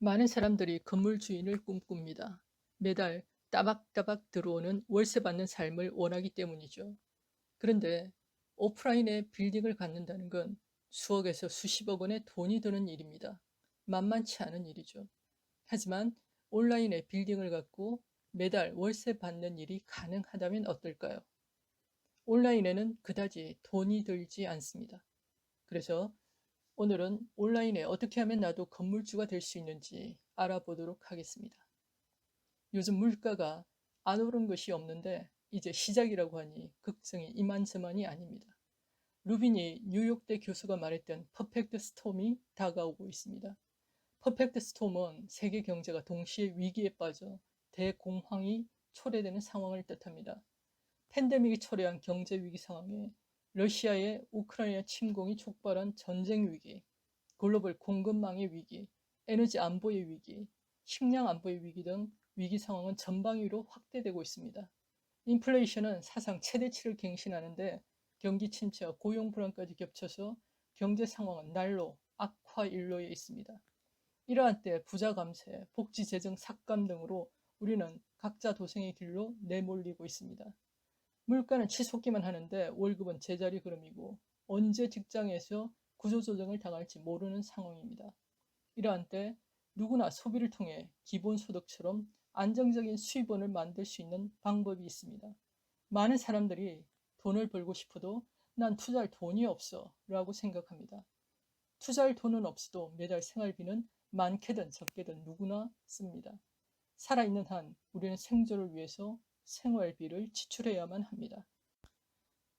많은 사람들이 건물 주인을 꿈꿉니다. 매달 따박따박 들어오는 월세 받는 삶을 원하기 때문이죠. 그런데 오프라인에 빌딩을 갖는다는 건 수억에서 수십억 원의 돈이 드는 일입니다. 만만치 않은 일이죠. 하지만 온라인에 빌딩을 갖고 매달 월세 받는 일이 가능하다면 어떨까요? 온라인에는 그다지 돈이 들지 않습니다. 그래서 오늘은 온라인에 어떻게 하면 나도 건물주가 될 수 있는지 알아보도록 하겠습니다. 요즘 물가가 안 오른 것이 없는데 이제 시작이라고 하니 걱정이 이만저만이 아닙니다. 루빈이 뉴욕대 교수가 말했던 퍼펙트 스톰이 다가오고 있습니다. 퍼펙트 스톰은 세계 경제가 동시에 위기에 빠져 대공황이 초래되는 상황을 뜻합니다. 팬데믹이 초래한 경제 위기 상황에 러시아의 우크라이나 침공이 촉발한 전쟁 위기, 글로벌 공급망의 위기, 에너지 안보의 위기, 식량 안보의 위기 등 위기 상황은 전방위로 확대되고 있습니다. 인플레이션은 사상 최대치를 갱신하는데 경기 침체와 고용 불안까지 겹쳐서 경제 상황은 날로 악화 일로에 있습니다. 이러한 때 부자 감세, 복지 재정 삭감 등으로 우리는 각자 도생의 길로 내몰리고 있습니다. 물가는 치솟기만 하는데 월급은 제자리 걸음이고 언제 직장에서 구조조정을 당할지 모르는 상황입니다. 이러한 때 누구나 소비를 통해 기본소득처럼 안정적인 수입원을 만들 수 있는 방법이 있습니다. 많은 사람들이 돈을 벌고 싶어도 난 투자할 돈이 없어 라고 생각합니다. 투자할 돈은 없어도 매달 생활비는 많게든 적게든 누구나 씁니다. 살아있는 한 우리는 생존을 위해서 생활비를 지출해야만 합니다.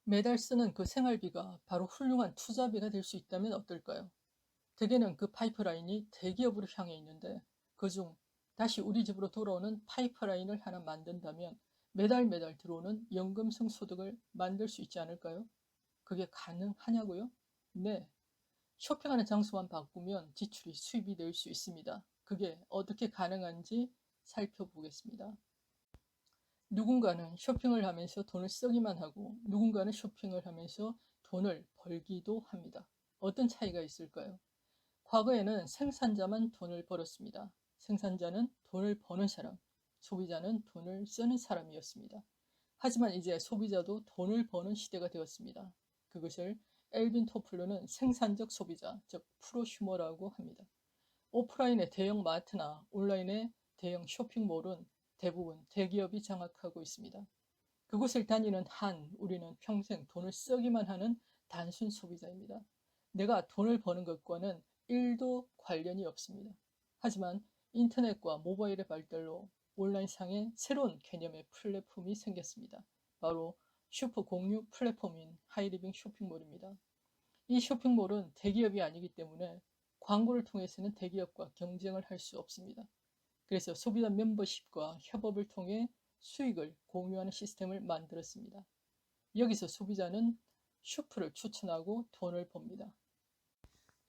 매달 쓰는 그 생활비가 바로 훌륭한 투자비가 될 수 있다면 어떨까요? 대개는 그 파이프라인이 대기업으로 향해 있는데 그중 다시 우리 집으로 돌아오는 파이프라인을 하나 만든다면 매달 매달 들어오는 연금성 소득을 만들 수 있지 않을까요? 그게 가능하냐고요? 네. 쇼핑하는 장소만 바꾸면 지출이 수입이 될 수 있습니다. 그게 어떻게 가능한지 살펴보겠습니다. 누군가는 쇼핑을 하면서 돈을 쓰기만 하고 누군가는 쇼핑을 하면서 돈을 벌기도 합니다. 어떤 차이가 있을까요? 과거에는 생산자만 돈을 벌었습니다. 생산자는 돈을 버는 사람, 소비자는 돈을 쓰는 사람이었습니다. 하지만 이제 소비자도 돈을 버는 시대가 되었습니다. 그것을 엘빈 토플러는 생산적 소비자, 즉 프로슈머라고 합니다. 오프라인의 대형 마트나 온라인의 대형 쇼핑몰은 대부분 대기업이 장악하고 있습니다. 그곳을 다니는 한 우리는 평생 돈을 쓰기만 하는 단순 소비자입니다. 내가 돈을 버는 것과는 1도 관련이 없습니다. 하지만 인터넷과 모바일의 발달로 온라인상에 새로운 개념의 플랫폼이 생겼습니다. 바로 슈퍼 공유 플랫폼인 하이리빙 쇼핑몰입니다. 이 쇼핑몰은 대기업이 아니기 때문에 광고를 통해서는 대기업과 경쟁을 할 수 없습니다. 그래서 소비자 멤버십과 협업을 통해 수익을 공유하는 시스템을 만들었습니다. 여기서 소비자는 슈프를 추천하고 돈을 법니다.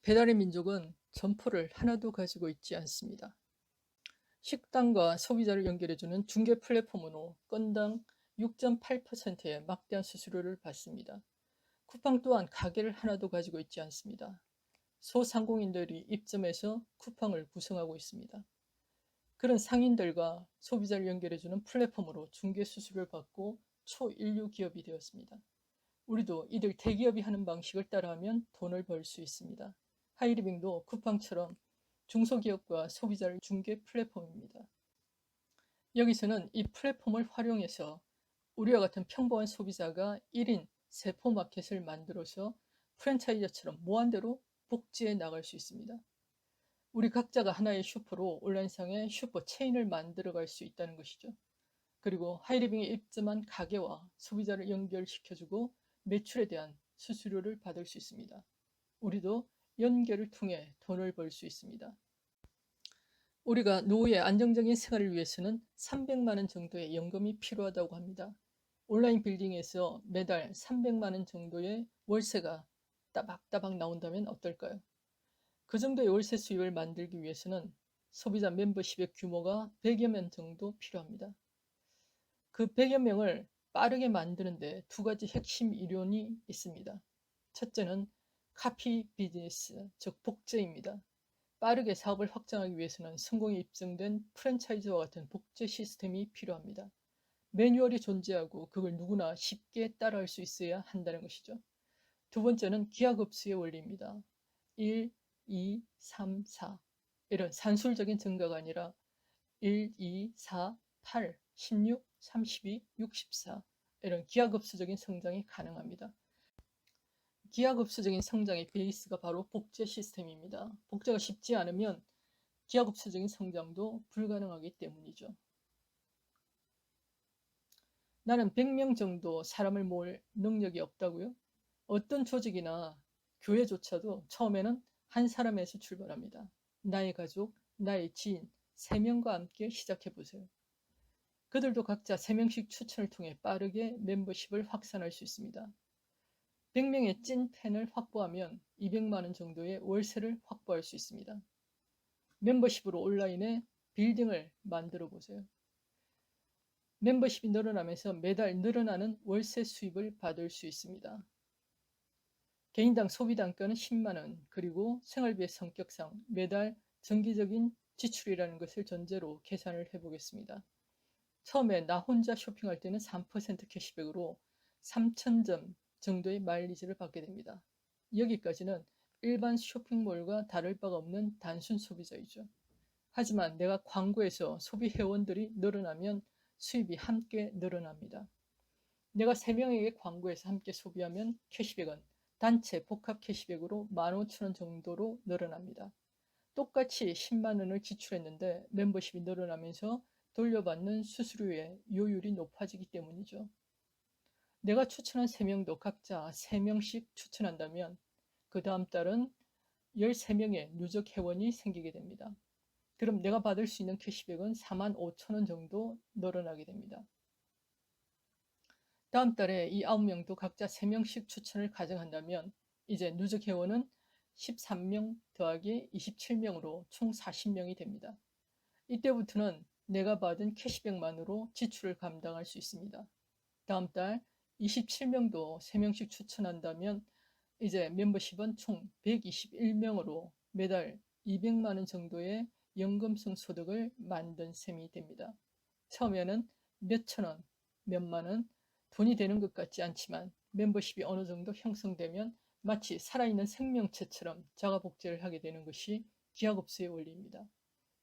배달의 민족은 점포를 하나도 가지고 있지 않습니다. 식당과 소비자를 연결해주는 중개 플랫폼으로 건당 6.8%의 막대한 수수료를 받습니다. 쿠팡 또한 가게를 하나도 가지고 있지 않습니다. 소상공인들이 입점해서 쿠팡을 구성하고 있습니다. 그런 상인들과 소비자를 연결해주는 플랫폼으로 중개 수수료를 받고 초일류 기업이 되었습니다. 우리도 이들 대기업이 하는 방식을 따라하면 돈을 벌 수 있습니다. 하이리빙도 쿠팡처럼 중소기업과 소비자를 중개 플랫폼입니다. 여기서는 이 플랫폼을 활용해서 우리와 같은 평범한 소비자가 1인 세포마켓을 만들어서 프랜차이저처럼 무한대로 복지해 나갈 수 있습니다. 우리 각자가 하나의 슈퍼로 온라인상의 슈퍼 체인을 만들어갈 수 있다는 것이죠. 그리고 하이리빙에 입점한 가게와 소비자를 연결시켜주고 매출에 대한 수수료를 받을 수 있습니다. 우리도 연결을 통해 돈을 벌 수 있습니다. 우리가 노후의 안정적인 생활을 위해서는 300만 원 정도의 연금이 필요하다고 합니다. 온라인 빌딩에서 매달 300만 원 정도의 월세가 따박따박 나온다면 어떨까요? 그 정도의 월세 수입을 만들기 위해서는 소비자 멤버십의 규모가 100여 명 정도 필요합니다. 그 100여 명을 빠르게 만드는데 두 가지 핵심 이론이 있습니다. 첫째는 카피 비즈니스, 즉 복제입니다. 빠르게 사업을 확장하기 위해서는 성공이 입증된 프랜차이즈와 같은 복제 시스템이 필요합니다. 매뉴얼이 존재하고 그걸 누구나 쉽게 따라할 수 있어야 한다는 것이죠. 두 번째는 기하급수의 원리입니다. 1, 2, 3, 4 이런 산술적인 증가가 아니라 1, 2, 4, 8, 16, 32, 64 이런 기하급수적인 성장이 가능합니다. 기하급수적인 성장의 베이스가 바로 복제 시스템입니다. 복제가 쉽지 않으면 기하급수적인 성장도 불가능하기 때문이죠. 나는 100명 정도 사람을 모을 능력이 없다고요? 어떤 조직이나 교회조차도 처음에는 한 사람에서 출발합니다. 나의 가족, 나의 지인, 3명과 함께 시작해보세요. 그들도 각자 3명씩 추천을 통해 빠르게 멤버십을 확산할 수 있습니다. 100명의 찐 팬을 확보하면 200만 원 정도의 월세를 확보할 수 있습니다. 멤버십으로 온라인에 빌딩을 만들어 보세요. 멤버십이 늘어나면서 매달 늘어나는 월세 수입을 받을 수 있습니다. 개인당 소비 단가는 10만 원, 그리고 생활비의 성격상 매달 정기적인 지출이라는 것을 전제로 계산을 해보겠습니다. 처음에 나 혼자 쇼핑할 때는 3% 캐시백으로 3,000점 정도의 마일리지를 받게 됩니다. 여기까지는 일반 쇼핑몰과 다를 바가 없는 단순 소비자이죠. 하지만 내가 광고에서 소비 회원들이 늘어나면 수입이 함께 늘어납니다. 내가 3명에게 광고해서 함께 소비하면 캐시백은 단체 복합 캐시백으로 15,000원 정도로 늘어납니다. 똑같이 10만 원을 지출했는데 멤버십이 늘어나면서 돌려받는 수수료의 요율이 높아지기 때문이죠. 내가 추천한 3명도 각자 3명씩 추천한다면 그 다음 달은 13명의 누적 회원이 생기게 됩니다. 그럼 내가 받을 수 있는 캐시백은 45,000원 정도 늘어나게 됩니다. 다음 달에 이 9명도 각자 3명씩 추천을 가정한다면 이제 누적 회원은 13명 더하기 27명으로 총 40명이 됩니다. 이때부터는 내가 받은 캐시백만으로 지출을 감당할 수 있습니다. 다음 달 27명도 3명씩 추천한다면 이제 멤버십은 총 121명으로 매달 200만 원 정도의 연금성 소득을 만든 셈이 됩니다. 처음에는 몇천 원, 몇만 원, 돈이 되는 것 같지 않지만 멤버십이 어느 정도 형성되면 마치 살아있는 생명체처럼 자가복제를 하게 되는 것이 기하급수의 원리입니다.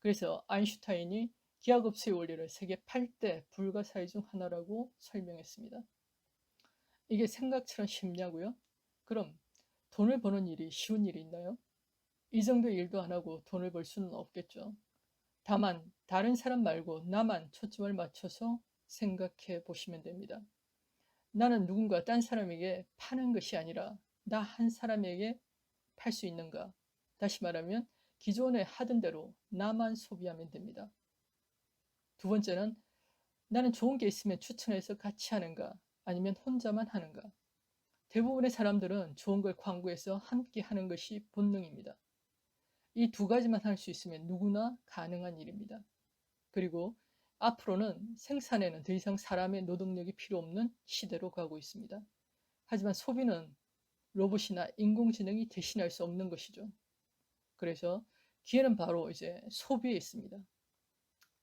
그래서 아인슈타인이 기하급수의 원리를 세계 8대 불가사의 중 하나라고 설명했습니다. 이게 생각처럼 쉽냐고요? 그럼 돈을 버는 일이 쉬운 일이 있나요? 이 정도 일도 안 하고 돈을 벌 수는 없겠죠. 다만 다른 사람 말고 나만 초점을 맞춰서 생각해 보시면 됩니다. 나는 누군가 딴 사람에게 파는 것이 아니라 나 한 사람에게 팔 수 있는가? 다시 말하면 기존에 하던 대로 나만 소비하면 됩니다. 두 번째는 나는 좋은 게 있으면 추천해서 같이 하는가? 아니면 혼자만 하는가? 대부분의 사람들은 좋은 걸 광고해서 함께 하는 것이 본능입니다. 이 두 가지만 할 수 있으면 누구나 가능한 일입니다. 그리고 앞으로는 생산에는 더 이상 사람의 노동력이 필요 없는 시대로 가고 있습니다. 하지만 소비는 로봇이나 인공지능이 대신할 수 없는 것이죠. 그래서 기회는 바로 이제 소비에 있습니다.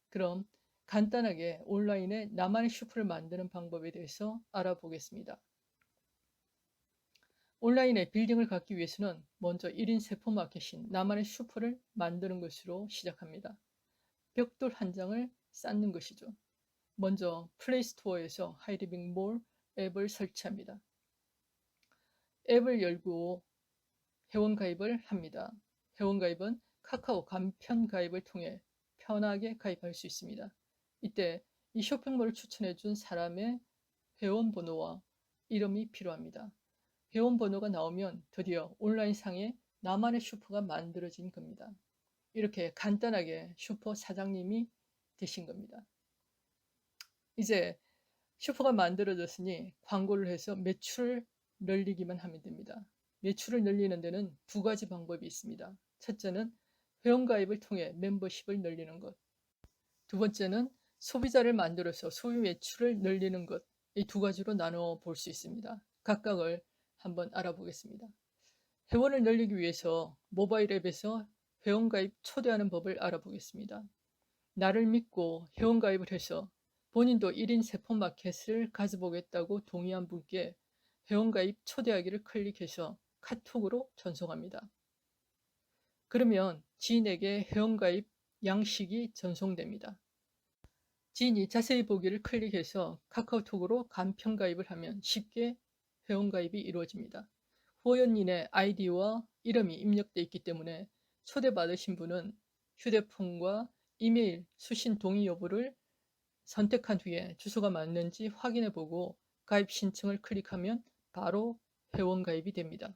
그럼 간단하게 온라인에 나만의 슈퍼를 만드는 방법에 대해서 알아보겠습니다. 온라인에 빌딩을 갖기 위해서는 먼저 1인 세포 마켓인 나만의 슈퍼를 만드는 것으로 시작합니다. 벽돌 한 장을 쌓는 것이죠. 먼저 플레이스토어에서 하이리빙몰 앱을 설치합니다. 앱을 열고 회원가입을 합니다. 회원가입은 카카오 간편 가입을 통해 편하게 가입할 수 있습니다. 이때 이 쇼핑몰을 추천해준 사람의 회원번호와 이름이 필요합니다. 회원번호가 나오면 드디어 온라인상에 나만의 슈퍼가 만들어진 겁니다. 이렇게 간단하게 슈퍼 사장님이 되신 겁니다. 이제 슈퍼가 만들어졌으니 광고를 해서 매출을 늘리기만 하면 됩니다. 매출을 늘리는 데는 두 가지 방법이 있습니다. 첫째는 회원가입을 통해 멤버십을 늘리는 것. 두 번째는 소비자를 만들어서 소비 매출을 늘리는 것. 이 두 가지로 나눠 볼 수 있습니다. 각각을 한번 알아보겠습니다. 회원을 늘리기 위해서 모바일 앱에서 회원가입 초대하는 법을 알아보겠습니다. 나를 믿고 회원가입을 해서 본인도 1인 세포마켓을 가져보겠다고 동의한 분께 회원가입 초대하기를 클릭해서 카톡으로 전송합니다. 그러면 지인에게 회원가입 양식이 전송됩니다. 지인이 자세히 보기를 클릭해서 카카오톡으로 간편가입을 하면 쉽게 회원가입이 이루어집니다. 후원인의 아이디와 이름이 입력되어 있기 때문에 초대받으신 분은 휴대폰과 이메일 수신 동의 여부를 선택한 후에 주소가 맞는지 확인해 보고 가입 신청을 클릭하면 바로 회원 가입이 됩니다.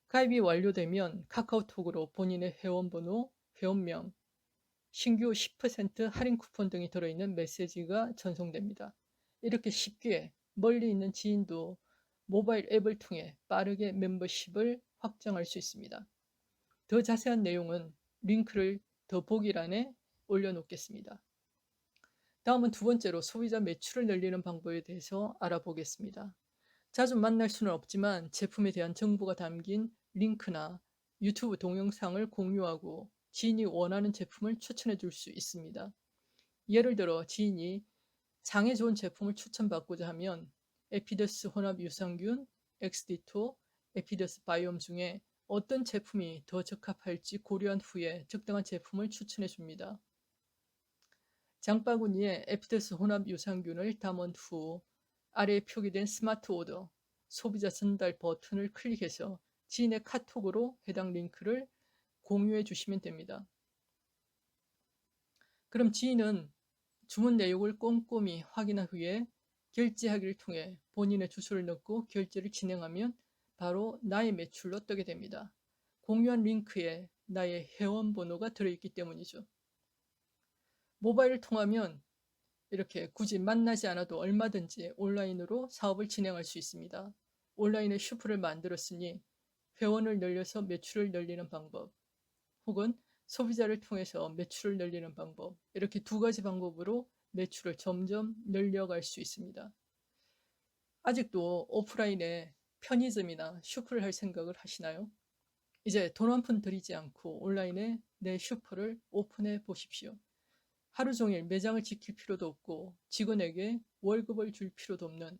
가입이 완료되면 카카오톡으로 본인의 회원번호, 회원명, 신규 10% 할인 쿠폰 등이 들어있는 메시지가 전송됩니다. 이렇게 쉽게 멀리 있는 지인도 모바일 앱을 통해 빠르게 멤버십을 확정할 수 있습니다. 더 자세한 내용은 링크를 더보기란에 올려놓겠습니다. 다음은 두 번째로 소비자 매출을 늘리는 방법에 대해서 알아보겠습니다. 자주 만날 수는 없지만 제품에 대한 정보가 담긴 링크나 유튜브 동영상을 공유하고 지인이 원하는 제품을 추천해 줄 수 있습니다. 예를 들어 지인이 장에 좋은 제품을 추천받고자 하면 에피더스 혼합 유산균, 엑스디토, 에피더스 바이옴 중에 어떤 제품이 더 적합할지 고려한 후에 적당한 제품을 추천해 줍니다. 장바구니에 에피더스 혼합 유산균을 담은 후 아래에 표기된 스마트 오더, 소비자 전달 버튼을 클릭해서 지인의 카톡으로 해당 링크를 공유해 주시면 됩니다. 그럼 지인은 주문 내용을 꼼꼼히 확인한 후에 결제하기를 통해 본인의 주소를 넣고 결제를 진행하면 바로 나의 매출로 뜨게 됩니다. 공유한 링크에 나의 회원번호가 들어있기 때문이죠. 모바일을 통하면 이렇게 굳이 만나지 않아도 얼마든지 온라인으로 사업을 진행할 수 있습니다. 온라인에 슈퍼를 만들었으니 회원을 늘려서 매출을 늘리는 방법, 혹은 소비자를 통해서 매출을 늘리는 방법, 이렇게 두 가지 방법으로 매출을 점점 늘려갈 수 있습니다. 아직도 오프라인에 편의점이나 슈퍼를 할 생각을 하시나요? 이제 돈 한 푼 들이지 않고 온라인에 내 슈퍼를 오픈해 보십시오. 하루 종일 매장을 지킬 필요도 없고 직원에게 월급을 줄 필요도 없는,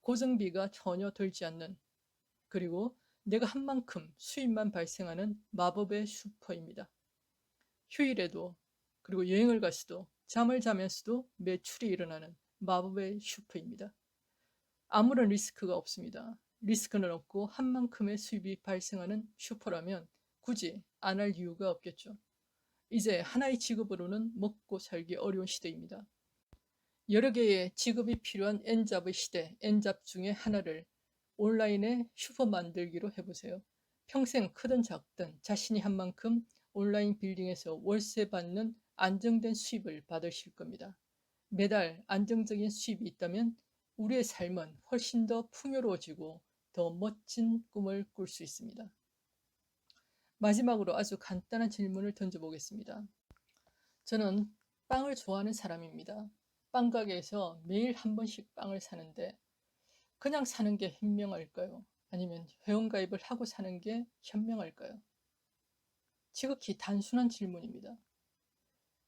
고정비가 전혀 들지 않는, 그리고 내가 한 만큼 수입만 발생하는 마법의 슈퍼입니다. 휴일에도, 그리고 여행을 갔어도, 잠을 자면서도 매출이 일어나는 마법의 슈퍼입니다. 아무런 리스크가 없습니다. 리스크는 없고 한 만큼의 수입이 발생하는 슈퍼라면 굳이 안 할 이유가 없겠죠. 이제 하나의 직업으로는 먹고 살기 어려운 시대입니다. 여러 개의 직업이 필요한 N잡의 시대, N잡 중에 하나를 온라인에 슈퍼 만들기로 해보세요. 평생 크든 작든 자신이 한 만큼 온라인 빌딩에서 월세 받는 안정된 수입을 받으실 겁니다. 매달 안정적인 수입이 있다면 우리의 삶은 훨씬 더 풍요로워지고 더 멋진 꿈을 꿀 수 있습니다. 마지막으로 아주 간단한 질문을 던져보겠습니다. 저는 빵을 좋아하는 사람입니다. 빵 가게에서 매일 한 번씩 빵을 사는데 그냥 사는 게 현명할까요? 아니면 회원가입을 하고 사는 게 현명할까요? 지극히 단순한 질문입니다.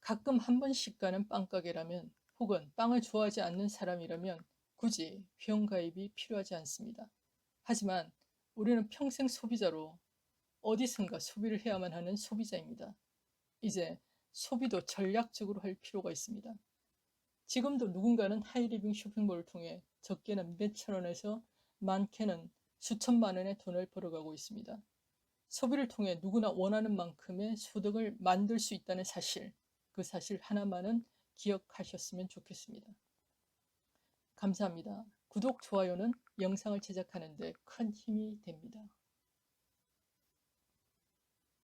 가끔 한 번씩 가는 빵가게라면, 혹은 빵을 좋아하지 않는 사람이라면 굳이 회원가입이 필요하지 않습니다. 하지만 우리는 평생 소비자로 어디선가 소비를 해야만 하는 소비자입니다. 이제 소비도 전략적으로 할 필요가 있습니다. 지금도 누군가는 하이리빙 쇼핑몰을 통해 적게는 몇천 원에서 많게는 수천만 원의 돈을 벌어가고 있습니다. 소비를 통해 누구나 원하는 만큼의 소득을 만들 수 있다는 사실, 그 사실 하나만은 기억하셨으면 좋겠습니다. 감사합니다. 구독, 좋아요는 영상을 제작하는 데 큰 힘이 됩니다.